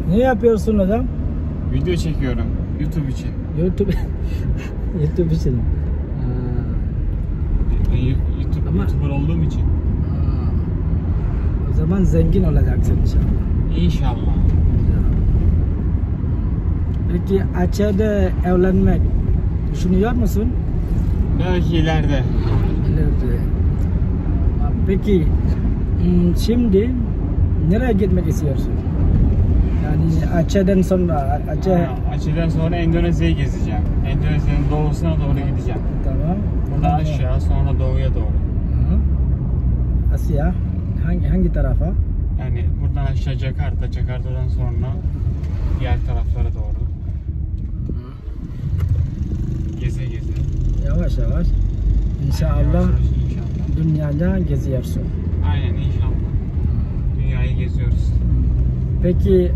Ne yapıyorsun hocam? Video çekiyorum YouTube için. YouTube için. YouTuber olduğum için. O zaman zengin olacaksın inşallah. İnşallah. Peki Aceh'de evlenmek düşünüyor musun? Belki ileride. İleride. Peki şimdi nereye gitmek istiyorsun? Yani Aceh'den sonra Aceh'den sonra Endonezya'yı gezeceğim. Endonezya'nın doğusuna doğru gideceğim. Tamam. Buradan aşağı sonra doğuya doğru. Asya hangi tarafa? Yani buradan aşağı Jakarta, Jakarta'dan sonra diğer taraflara doğru. Geze geze. Yavaş yavaş. İnşallah, İnşallah. dünyada geziyorsun. Aynen inşallah. Dünyayı geziyoruz. Peki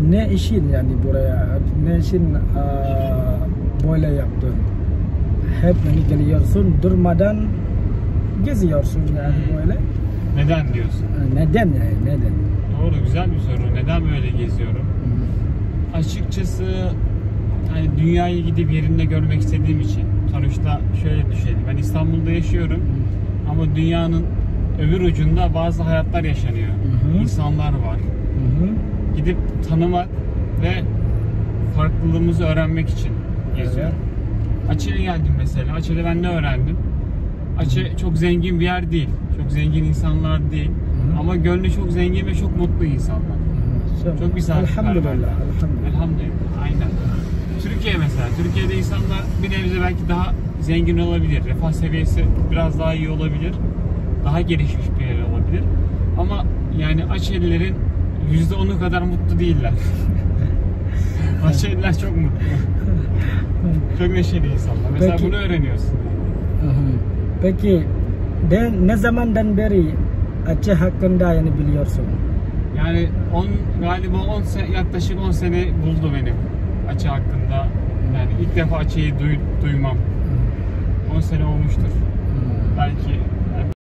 ne işin yani buraya? Ne işin böyle yaptın? Hep yani geliyorsun durmadan geziyorsun yani böyle. Neden diyorsun? Neden yani? Neden? Doğru, güzel bir soru. Neden böyle geziyorum? Açıkçası hani dünyayı gidip yerinde görmek istediğim için. Sonuçta şöyle düşünelim. Ben İstanbul'da yaşıyorum ama dünyanın öbür ucunda bazı hayatlar yaşanıyor. İnsanlar var. Gidip tanımak ve farklılığımızı öğrenmek için geziyorum. Aceh'e geldim mesela. Aceh'de ben ne öğrendim? Aceh çok zengin bir yer değil. Çok zengin insanlar değil. Ama gönlü çok zengin ve çok mutlu insanlar. Çok misafirperver. Elhamdülillah. Aynen. Türkiye mesela. Türkiye'de insanlar bir nebze belki daha zengin olabilir. Refah seviyesi biraz daha iyi olabilir. Daha gelişmiş bir yer olabilir. Ama yani Acehlilerin %10'u kadar mutlu değiller. Acehliler çok mutlu. Çok neşeli insanlar. Mesela bunu öğreniyorsun. Peki ne zamandan beri Aceh hakkında yani biliyorsun? Yani galiba yaklaşık 10 sene buldu benim Aceh hakkında. Yani ilk defa Aceh'i duymam. 10 sene olmuştur. Belki